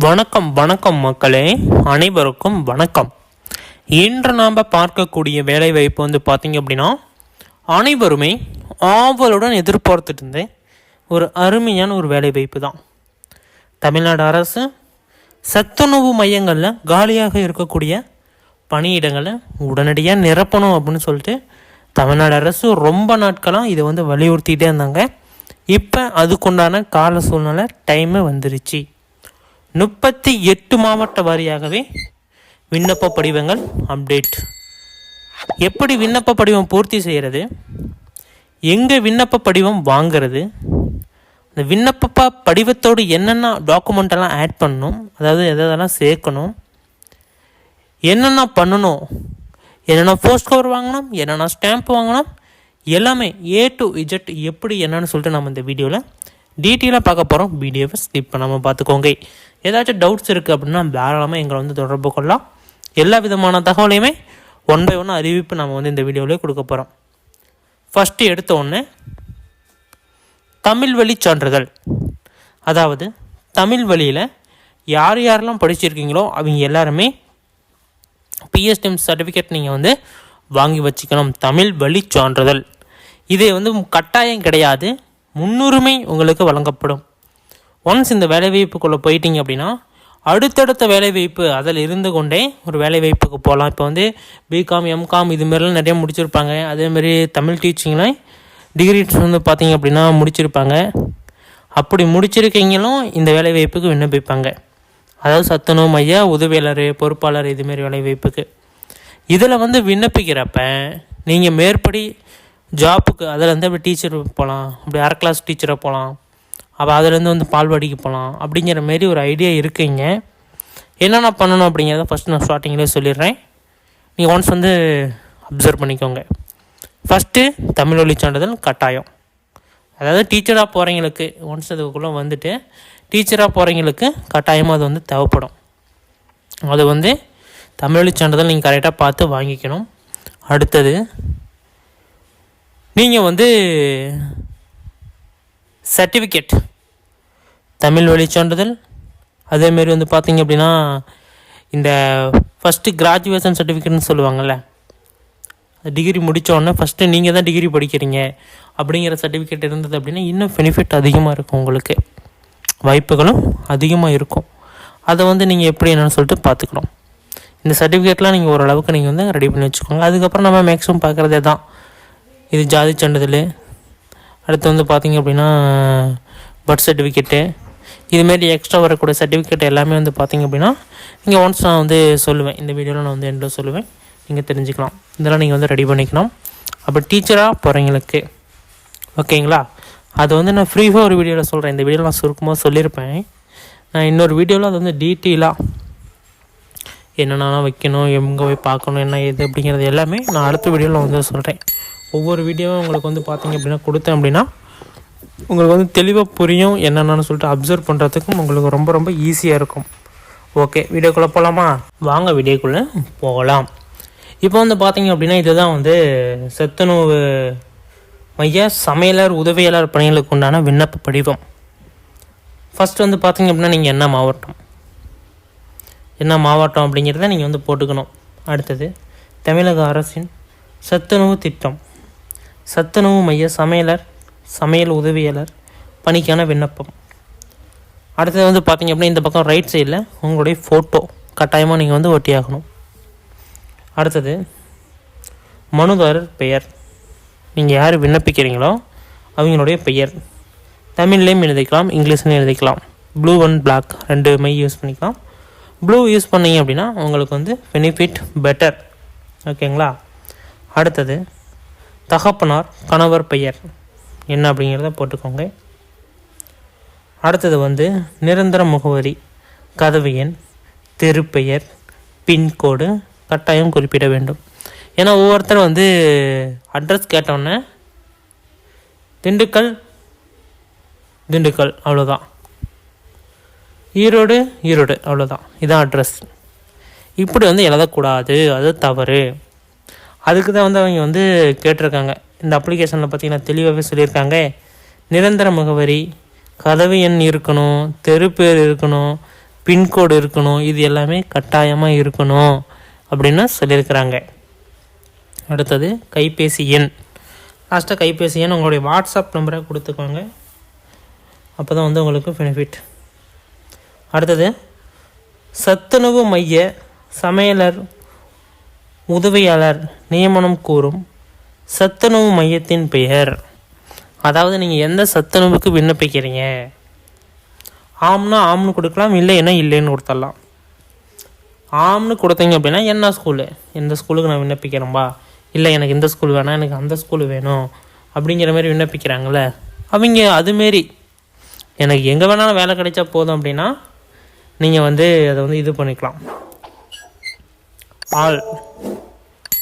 வணக்கம் வணக்கம் மக்களே, அனைவருக்கும் வணக்கம். இன்று நாம் பார்க்கக்கூடிய வேலைவாய்ப்பு பார்த்திங்க அப்படின்னா, அனைவருமே ஆவலுடன் எதிர்பார்த்துட்டு இருந்தேன் ஒரு அருமையான ஒரு வேலைவாய்ப்பு தான். தமிழ்நாடு அரசு சத்துணவு மையங்களில் காலியாக இருக்கக்கூடிய பணியிடங்களை உடனடியாக நிரப்பணும் அப்படின்னு சொல்லிட்டு தமிழ்நாடு அரசு ரொம்ப நாட்களாக இதை வலியுறுத்திகிட்டே இருந்தாங்க. இப்போ அதுக்குண்டான கால சூழ்நிலை டைமு வந்துருச்சு. 38 மாவட்ட வாரியாகவே விண்ணப்ப படிவங்கள் அப்டேட். எப்படி விண்ணப்ப படிவம் பூர்த்தி செய்கிறது, எங்கே விண்ணப்ப படிவம் வாங்கிறது, இந்த விண்ணப்ப படிவத்தோடு என்னென்ன டாக்குமெண்ட்டெல்லாம் ஆட் பண்ணணும், அதாவது எதெல்லாம் சேர்க்கணும், என்னென்ன பண்ணணும், என்னென்ன போஸ்ட் கவர் வாங்கணும், என்னென்ன ஸ்டாம்ப் வாங்கணும், எல்லாமே A to Z எப்படி என்னன்னு சொல்லிட்டு நம்ம இந்த வீடியோவில் டீட்டெயிலாக பார்க்க போகிறோம். வீடியோவை ஸ்கிப் பண்ணாமல் பார்த்துக்கோங்க. ஏதாச்சும் டவுட்ஸ் இருக்குது அப்படின்னா தாராளமாக எங்களை தொடர்பு கொள்ளலாம். எல்லா விதமான தகவலையுமே ஒன் பை ஒன் அறிவிப்பு நம்ம இந்த வீடியோவிலே கொடுக்க போகிறோம். ஃபஸ்ட்டு எடுத்த ஒன்று தமிழ் வழி சான்றிதழ். அதாவது தமிழ் வழியில் யார் யாரெல்லாம் படிச்சிருக்கீங்களோ அவங்க எல்லாருமே PSTM சர்டிஃபிகேட் நீங்கள் வாங்கி வச்சுக்கணும். தமிழ் வழி சான்றிதழ் இது கட்டாயம் கிடையாது, முன்னுரிமை உங்களுக்கு வழங்கப்படும். ஒன்ஸ் இந்த வேலைவாய்ப்புக்குள்ளே போயிட்டீங்க அப்படின்னா அடுத்தடுத்த வேலைவாய்ப்பு அதில் இருந்து கொண்டே ஒரு வேலைவாய்ப்புக்கு போகலாம். இப்போ பிகாம் எம்காம் இதுமாரிலாம் நிறைய முடிச்சிருப்பாங்க. அதேமாரி தமிழ் டீச்சிங்கில் டிகிரி பார்த்தீங்க அப்படின்னா முடிச்சிருப்பாங்க. அப்படி முடிச்சிருக்கீங்களும் இந்த வேலைவாய்ப்புக்கு விண்ணப்பிப்பாங்க. அதாவது சத்துணவு மைய உதவியாளர், பொறுப்பாளர் இதுமாரி வேலைவாய்ப்புக்கு. இதில் விண்ணப்பிக்கிறப்ப நீங்கள் மேற்படி ஜாப்புக்கு அதில் அப்படி டீச்சர் போகலாம், அப்படி அரை கிளாஸ் டீச்சராக போகலாம், அப்போ அதுலேருந்து பால்வாடிக்கு போகலாம் அப்படிங்கிற மாரி ஒரு ஐடியா இருக்குங்க. என்னென்ன பண்ணணும் அப்படிங்கிறத ஃபஸ்ட்டு நான் ஸ்டார்டிங்லேயே சொல்லிடுறேன். நீங்கள் ஒன்ஸ் அப்சர்வ் பண்ணிக்கோங்க. ஃபஸ்ட்டு தமிழ் வழி சான்றிதழ் கட்டாயம். அதாவது டீச்சராக போகிறவங்களுக்கு ஒன்ஸ் அதுக்குள்ளே டீச்சராக போகிறவங்களுக்கு கட்டாயமாக அது தேவைப்படும். அது தமிழ் வழி சான்றிதழ் நீங்கள் கரெக்டாக பார்த்து வாங்கிக்கணும். அடுத்தது நீங்கள் சர்டிஃபிகேட் தமிழ் வழி சான்றிதழ். அதேமாரி பார்த்தீங்க அப்படின்னா இந்த ஃபஸ்ட்டு கிராஜுவேஷன் சர்டிஃபிகேட்னு சொல்லுவாங்கள்ல, டிகிரி முடித்தோடனே ஃபஸ்ட்டு நீங்கள் தான் டிகிரி படிக்கிறீங்க அப்படிங்கிற சர்டிஃபிகேட் இருந்தது அப்படின்னா இன்னும் பெனிஃபிட் அதிகமாக இருக்கும், உங்களுக்கு வாய்ப்புகளும் அதிகமாக இருக்கும். அதை நீங்கள் எப்படி என்னென்னு சொல்லிட்டு பார்த்துக்கணும். இந்த சர்டிஃபிகேட்லாம் நீங்கள் ஓரளவுக்கு நீங்கள் ரெடி பண்ணி வச்சுக்கோங்க. அதுக்கப்புறம் நம்ம மேக்ஸிமம் பார்க்குறதே தான் இது ஜாதி சான்றிதழ். அடுத்து பார்த்திங்க அப்படின்னா பர்த் சர்டிஃபிகேட்டு, இதுமாரி எக்ஸ்ட்ரா வரக்கூடிய சர்டிஃபிகேட் எல்லாமே பார்த்திங்க அப்படின்னா நீங்கள் ஒன்ஸ் நான் சொல்லுவேன், இந்த வீடியோவில் நான் என்ன சொல்லுவேன், நீங்கள் தெரிஞ்சுக்கலாம். இதெல்லாம் நீங்கள் ரெடி பண்ணிக்கணும். அப்போ டீச்சராக போகிறவங்களுக்கு ஓகேங்களா. அது நான் ஃப்ரீஃபாக ஒரு வீடியோவில் சொல்கிறேன். இந்த வீடியோவில் நான் சுருக்கமாக சொல்லியிருப்பேன். நான் இன்னொரு வீடியோவில் அது டீட்டெயிலாக என்னென்னா வைக்கணும், எங்கே போய் பார்க்கணும், என்ன ஏது அப்படிங்கிறது எல்லாமே நான் அடுத்த வீடியோவில் சொல்கிறேன். ஒவ்வொரு வீடியோவும் உங்களுக்கு பார்த்திங்க அப்படின்னா கொடுத்தேன் அப்படின்னா உங்களுக்கு தெளிவாக புரியும், என்னென்னு சொல்லிட்டு அப்சர்வ் பண்ணுறதுக்கும் உங்களுக்கு ரொம்ப ரொம்ப ஈஸியாக இருக்கும். ஓகே, வீடியோக்குள்ளே போகலாமா? வாங்க வீடியோக்குள்ளே போகலாம். இப்போ பார்த்திங்க அப்படின்னா இதுதான் சத்துணவு மைய சமையலர் உதவியாளர் பணிகளுக்கு உண்டான விண்ணப்ப படிவம். ஃபஸ்ட்டு பார்த்திங்க அப்படின்னா நீங்கள் என்ன மாவட்டம் அப்படிங்கிறத நீங்கள் போட்டுக்கணும். அடுத்தது தமிழக அரசின் சத்துணவு திட்டம், சத்துணவு மைய சமையல் உதவியாளர் பணிக்கான விண்ணப்பம். அடுத்தது பார்த்திங்க அப்படின்னா இந்த பக்கம் ரைட் சைடில் உங்களுடைய ஃபோட்டோ கட்டாயமாக நீங்கள் ஒட்டியாகணும். அடுத்தது மனுதாரர் பெயர், நீங்கள் யார் விண்ணப்பிக்கிறீங்களோ அவங்களுடைய பெயர் தமிழ்லேயும் எழுதிக்கலாம், இங்கிலீஷ்லேயும் எழுதிக்கலாம். ப்ளூ அண்ட் பிளாக் ரெண்டு மை யூஸ் பண்ணிக்கலாம். ப்ளூ யூஸ் பண்ணிங்க அப்படின்னா உங்களுக்கு பெனிஃபிட் பெட்டர், ஓகேங்களா. அடுத்தது தகப்பனார் கணவர் பெயர் என்ன அப்படிங்கிறத போட்டுக்கோங்க. அடுத்தது நிரந்தர முகவரி, கதவு எண், தெருப்பெயர், பின்கோடு கட்டாயம் குறிப்பிட வேண்டும். ஏன்னா ஒவ்வொருத்தர் அட்ரஸ் கேட்டோன்னே திண்டுக்கல் அவ்வளோதான், ஈரோடு அவ்வளோதான், இதான் அட்ரஸ். இப்படி எழுதக்கூடாது, அது தவறு. அதுக்கு தான் அவங்க கேட்டிருக்காங்க. இந்த அப்ளிகேஷனில் பார்த்திங்கன்னா தெளிவாகவே சொல்லியிருக்காங்க. நிரந்தர முகவரி, கதவு எண் இருக்கணும், தெரு பேர் இருக்கணும், பின்கோடு இருக்கணும், இது எல்லாமே கட்டாயமாக இருக்கணும் அப்படின்னு சொல்லியிருக்கிறாங்க. அடுத்தது கைபேசி எண். லாஸ்ட்டாக கைபேசி எண் உங்களுடைய வாட்ஸ்அப் நம்பரை கொடுத்துக்கோங்க, அப்போ தான் வந்து உங்களுக்கு பெனிஃபிட். அடுத்தது சத்துணவு மைய சமையலர் உதவியாளர் நியமனம் கூறும் சத்துணவு மையத்தின் பெயர். அதாவது நீங்கள் எந்த சத்துணவுக்கு விண்ணப்பிக்கிறீங்க, ஆம்னா ஆம்னு கொடுக்கலாம், இல்லைன்னா இல்லைன்னு கொடுத்துடலாம். ஆம்னு கொடுத்தீங்க அப்படின்னா என்ன ஸ்கூலு, எந்த ஸ்கூலுக்கு நான் விண்ணப்பிக்கிறேன்பா, இல்லை எனக்கு இந்த ஸ்கூல் வேணாம், எனக்கு அந்த ஸ்கூல் வேணும் அப்படிங்கிற மாதிரி விண்ணப்பிக்கிறாங்கள, அவங்க அதுமாரி எனக்கு எங்கே வேணாலும் வேலை கிடைச்சா போதும் அப்படின்னா நீங்கள் வந்து அதை வந்து இது பண்ணிக்கலாம். ஆல்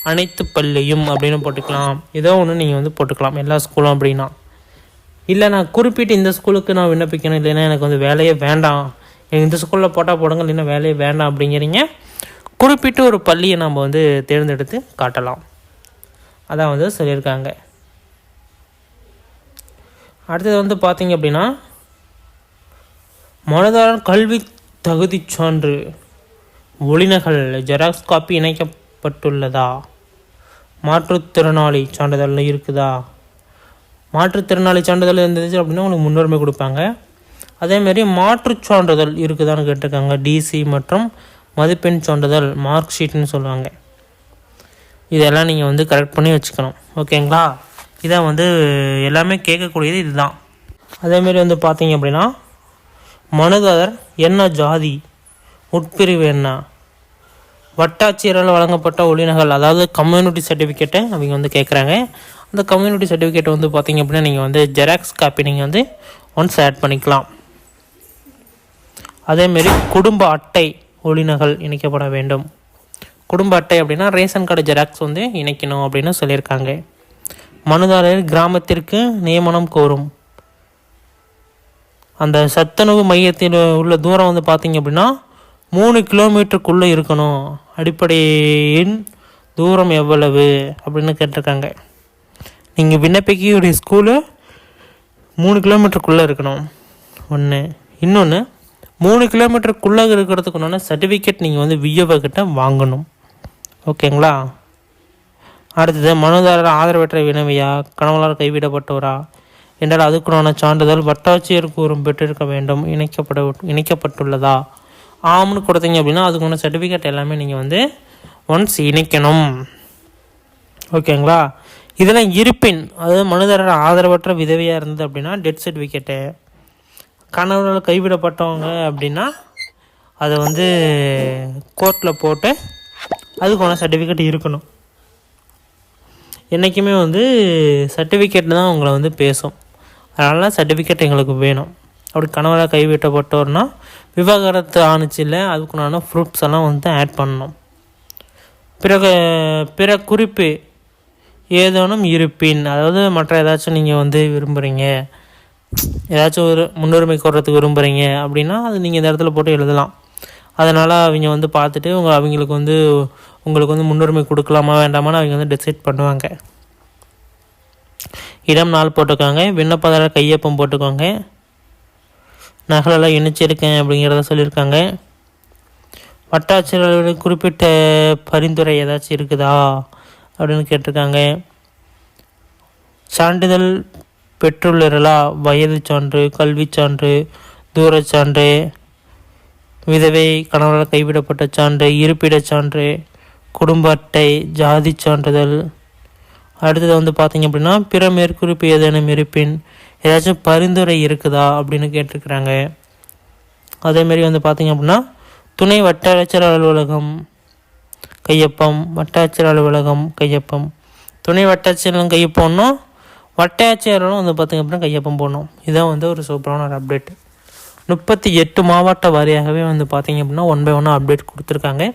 அனைத்து பள்ளியும் அப்படின்னு போட்டுக்கலாம், ஏதோ ஒன்று நீங்கள் வந்து போட்டுக்கலாம், எல்லா ஸ்கூலும் அப்படின்னா. இல்லை நான் குறிப்பிட்டு இந்த ஸ்கூலுக்கு நான் விண்ணப்பிக்கணும், இல்லைன்னா எனக்கு வந்து வேலையே வேண்டாம், எனக்கு இந்த ஸ்கூலில் போட்டால் போடுங்க, இல்லைன்னா வேலையே வேண்டாம் அப்படிங்கிறீங்க, குறிப்பிட்டு ஒரு பள்ளியை நம்ம வந்து தேர்ந்தெடுத்து காட்டலாம். அதான் வந்து சொல்லியிருக்காங்க. அடுத்தது வந்து பார்த்திங்க அப்படின்னா மனுதாரர் கல்வி தகுதி சான்று ஒளிநகல் ஜெராக்ஸ் காப்பி இணைக்கப்பட்டுள்ளதா, மாற்றுத்திறனாளி சான்றிதழ் இருக்குதா. மாற்றுத்திறனாளி சான்றிதழ் இருந்துச்சு அப்படின்னா உங்களுக்கு முன்னுரிமை கொடுப்பாங்க. அதேமாரி மாற்றுச் சான்றிதழ் இருக்குதான்னு கேட்டிருக்காங்க. டிசி மற்றும் மதிப்பெண் சான்றிதழ் மார்க் ஷீட்னு சொல்லுவாங்க. இதெல்லாம் நீங்கள் வந்து கரெக்ட் பண்ணி வச்சுக்கணும், ஓகேங்களா. இதான் வந்து எல்லாமே கேட்கக்கூடியது இதுதான். அதேமாரி வந்து பார்த்தீங்க அப்படின்னா மனுதாரர் என்ன ஜாதி, உட்பிரிவு என்ன, வட்டாட்சியரால் வழங்கப்பட்ட ஒளிநகல், அதாவது கம்யூனிட்டி சர்டிஃபிகேட்டை அவங்க வந்து கேட்குறாங்க. அந்த கம்யூனிட்டி சர்டிஃபிகேட்டை வந்து பார்த்திங்க அப்படின்னா நீங்கள் வந்து ஜெராக்ஸ் காப்பி நீங்கள் வந்து ஒன்ஸ் ஆட் பண்ணிக்கலாம். அதேமாரி குடும்ப அட்டை ஒளிநகல் இணைக்கப்பட வேண்டும். குடும்ப அட்டை அப்படின்னா ரேஷன் கார்டு ஜெராக்ஸ் வந்து இணைக்கணும் அப்படின்னு சொல்லியிருக்காங்க. மனுதாரர் கிராமத்திற்கு நியமனம் கோரும். அந்த சத்துணவு மையத்தில் உள்ள தூரம் வந்து பார்த்திங்க அப்படின்னா 3 கிலோமீட்டருக்குள்ளே இருக்கணும். அடிப்படையின் தூரம் எவ்வளவு அப்படின்னு கேட்டிருக்காங்க. நீங்கள் விண்ணப்பிக்கக்கூடிய ஸ்கூலு 3 கிலோமீட்டருக்குள்ளே இருக்கணும் ஒன்று. இன்னொன்று 3 கிலோமீட்டருக்குள்ளே இருக்கிறதுக்கு ஒன்று சர்டிஃபிகேட் நீங்கள் வந்து விஏஓக்கிட்ட வாங்கணும், ஓகேங்களா. அடுத்தது மனுதாரர் ஆதரவற்ற வினவியா, கணவனால் கைவிடப்பட்டவரா என்றால் அதுக்குண்டான சான்றிதழ் வட்டாட்சியர் கூறும் பெற்றிருக்க வேண்டும். இணைக்கப்பட்டுள்ளதா, ஆம்னு கொடுத்தீங்க அப்படின்னா அதுக்குண்டான சர்டிஃபிகேட் எல்லாமே நீங்கள் வந்து ஒன்ஸ் இணைக்கணும், ஓகேங்களா. இதெல்லாம் இருப்பின், அதாவது மனுதாரர் ஆதரவற்ற விதவையாக இருந்தது அப்படின்னா டெத் சர்டிஃபிகேட்டு, கணவனால் கைவிடப்பட்டவங்க அப்படின்னா அதை வந்து கோர்ட்டில் போட்டு அதுக்கான சர்டிஃபிகேட் இருக்கணும். என்றைக்குமே வந்து சர்டிஃபிகேட் தான் உங்களை வந்து பேசும். அதனால் சர்டிஃபிகேட் எங்களுக்கு வேணும். அப்படி கணவராக கைவிட்டப்பட்டோர்னா விவாகரத்து ஆணுச்சு இல்லை, அதுக்குண்டான ப்ரூஃப்ஸ் எல்லாம் வந்து ஆட் பண்ணணும். பிற குறிப்பு ஏதேனும் இருப்பின், அதாவது மற்ற ஏதாச்சும் நீங்கள் வந்து விரும்புகிறீங்க, ஏதாச்சும் ஒரு முன்னுரிமை கோர்றதுக்கு விரும்புகிறீங்க அப்படின்னா அது நீங்கள் இந்த இடத்துல போட்டு எழுதலாம். அதனால் அவங்க வந்து பார்த்துட்டு உங்களுக்கு வந்து முன்னுரிமை கொடுக்கலாமா வேண்டாமான்னு அவங்க வந்து டிசைட் பண்ணுவாங்க. இடம் நாள் போட்டுக்கோங்க, விண்ணப்பதாரர் கையொப்பம் போட்டுக்கோங்க, நகலெல்லாம் இணைச்சிருக்கேன் அப்படிங்கிறத சொல்லியிருக்காங்க. வட்டாட்சியர்களுடைய குறிப்பிட்ட பரிந்துரை ஏதாச்சும் இருக்குதா அப்படின்னு கேட்டிருக்காங்க. சான்றிதழ் பெற்றுள்ளீர்களா, வயது சான்று, கல்வி சான்று, தூரச்சான்று, விதவை கணவரால் கைவிடப்பட்ட சான்று, இருப்பிடச் சான்று, குடும்ப அட்டை, ஜாதி சான்றிதழ். அடுத்தது வந்து பார்த்திங்க அப்படின்னா பிற மேற்குறிப்பு ஏதேனும் இருப்பின் ஏதாச்சும் பரிந்துரை இருக்குதா அப்படின்னு கேட்டிருக்கிறாங்க. அதேமாரி வந்து பார்த்திங்க அப்படின்னா துணை வட்டாட்சியர் அலுவலகம் கையொப்பம், வட்டாட்சியர் அலுவலகம் கையொப்பம், துணை வட்டாட்சியர்களும் கையொப்பம்னோம், வட்டாட்சியர்களும் வந்து பார்த்திங்க அப்படின்னா கையொப்பம் போடணும். இதுதான் வந்து ஒரு சூப்பரான ஒரு அப்டேட். 38 மாவட்ட வாரியாகவே வந்து பார்த்திங்க அப்படின்னா 1 by 1 அப்டேட் கொடுத்துருக்காங்க.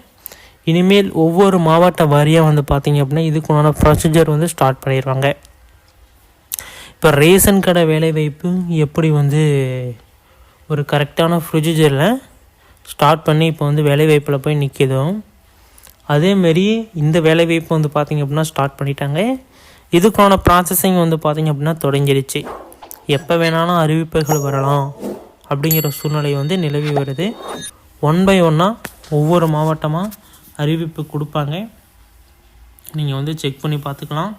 இனிமேல் ஒவ்வொரு மாவட்ட வாரியாக வந்து பார்த்திங்க அப்படின்னா இதுக்குண்டான ப்ரொசீஜர் வந்து ஸ்டார்ட் பண்ணிடுவாங்க. இப்போ ரேஷன் கடை வேலைவாய்ப்பு எப்படி வந்து ஒரு கரெக்டான ப்ரொசீஜரில் ஸ்டார்ட் பண்ணி இப்போ வந்து வேலைவாய்ப்பில் போய் நிற்கிதோ, அதேமாரி இந்த வேலைவாய்ப்பு வந்து பார்த்திங்க அப்படின்னா ஸ்டார்ட் பண்ணிட்டாங்க. இதுக்கான ப்ராசஸிங் வந்து பார்த்திங்க அப்படின்னா தொடங்கிடுச்சு. எப்போ வேணாலும் அறிவிப்புகள் வரலாம் அப்படிங்கிற சூழ்நிலை வந்து நிலவி வருது. ஒன் பை ஒன்னாக ஒவ்வொரு மாவட்டமாக அறிவிப்பு கொடுப்பாங்க. நீங்கள் வந்து செக் பண்ணி பார்த்துக்கலாம்.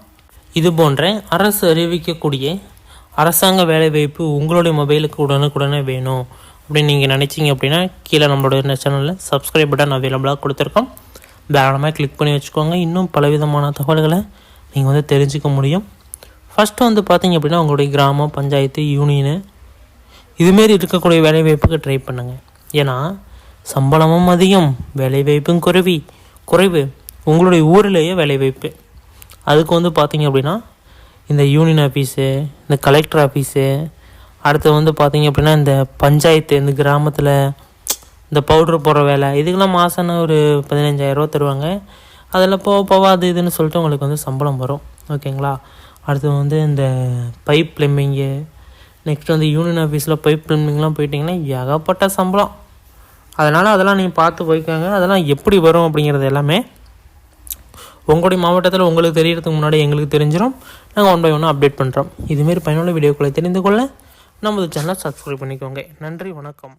இது போன்ற அரசு அறிவிக்கக்கூடிய அரசாங்க வேலைவாய்ப்பு உங்களுடைய மொபைலுக்கு உடனுக்குடனே வேணும் அப்படின்னு நீங்கள் நினச்சிங்க அப்படின்னா கீழே நம்மளோட சேனலில் சப்ஸ்கிரைப் பட்டன் அவைலபிளாக கொடுத்துருக்கோம். தாராளமாக கிளிக் பண்ணி வச்சுக்கோங்க. இன்னும் பலவிதமான தகவல்களை நீங்கள் வந்து தெரிஞ்சுக்க முடியும். ஃபஸ்ட்டு வந்து பார்த்திங்க அப்படின்னா உங்களுடைய கிராமம், பஞ்சாயத்து, யூனியனு இதுமாரி இருக்கக்கூடிய வேலைவாய்ப்புக்கு ட்ரை பண்ணுங்கள். ஏன்னா சம்பளமும் அதிகம், வேலைவாய்ப்பும் குறைவு. உங்களுடைய ஊரிலேயே வேலைவாய்ப்பு. அதுக்கு வந்து பார்த்திங்க அப்படின்னா இந்த யூனியன் ஆஃபீஸு, இந்த கலெக்டர் ஆஃபீஸு, அடுத்து வந்து பார்த்திங்க அப்படின்னா இந்த பஞ்சாயத்து, இந்த கிராமத்தில் இந்த பவுட்ரு போடுற வேலை, இதுக்கெல்லாம் மாதம் ஒரு 15,000 ரூபா தருவாங்க. அதில் போக அது இதுன்னு சொல்லிட்டு உங்களுக்கு வந்து சம்பளம் வரும். ஓகேங்களா? அடுத்து வந்து இந்த பைப் ப்ளம்பிங்கு, நெக்ஸ்ட் வந்து யூனியன் ஆஃபீஸில் பைப் ப்ளம்பிங்லாம் போயிட்டிங்கன்னா ஏகப்பட்ட சம்பளம். அதெல்லாம் நீங்கள் பார்த்து போய்க்காங்க. அதெல்லாம் எப்படி வரும் அப்படிங்கிறது எல்லாமே உங்களுடைய மாவட்டத்தில் உங்களுக்கு தெரியறதுக்கு முன்னாடி எங்களுக்கு தெரிஞ்சிடும். நாங்கள் ஒன் பை ஒன்று அப்டேட் பண்ணுறோம். இதுமாரி பயனுள்ள வீடியோக்களை தெரிந்து கொள்ள நமது சேனலை சப்ஸ்கிரைப் பண்ணிக்கோங்க. நன்றி, வணக்கம்.